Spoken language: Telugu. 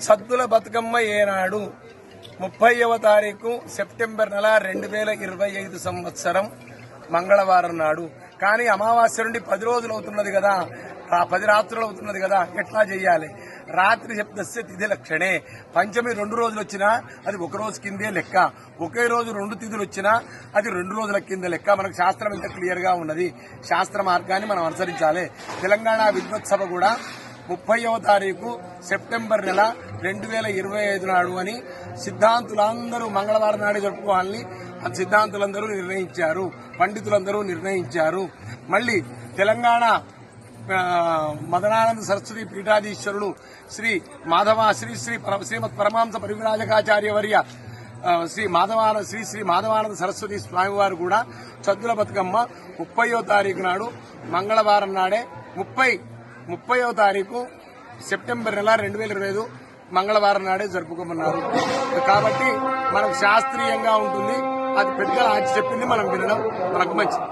సద్దుల బతుకమ్మ ఏనాడు 30వ తారీఖు సెప్టెంబర్ నెల 2025 సంవత్సరం మంగళవారం నాడు. కానీ అమావాస్య నుండి 10 రోజులు అవుతున్నది కదా, 10 రాత్రులు అవుతున్నది కదా, ఎట్లా చెయ్యాలి? రాత్రి శబ్దస్య తిథి లక్షణే. పంచమి 2 రోజులు వచ్చినా అది 1 రోజు కిందే లెక్క. ఒకే రోజు 2 తిథులు వచ్చినా అది 2 రోజుల కింద లెక్క. మనకు శాస్త్రం ఇంత క్లియర్ గా ఉన్నది. శాస్త్ర మార్గాన్ని మనం అనుసరించాలి. తెలంగాణ విద్వత్ సభ కూడా 30వ తారీఖు సెప్టెంబర్ నెల 2025 నాడు అని సిద్ధాంతులందరూ మంగళవారం నాడే జరుపుకోవాలని సిద్ధాంతులందరూ నిర్ణయించారు, పండితులందరూ నిర్ణయించారు. మళ్లీ తెలంగాణ మదనానంద సరస్వతి పీఠాధీశ్వరులు శ్రీ శ్రీమద్ పరమాంస పరివిరాజకాచార్య వర్య శ్రీ మాధవానంద సరస్వతి స్వామివారు కూడా సద్దుల బతుకమ్మ 30వ తారీఖు నాడు మంగళవారం నాడే 30వ తారీఖు సెప్టెంబర్ నెల 2025 మంగళవారం నాడే జరుపుకోమన్నారు. కాబట్టి మనకు శాస్త్రీయంగా ఉంటుంది. అది పెద్దగా చెప్పింది మనం వినడం మనకు మంచిది.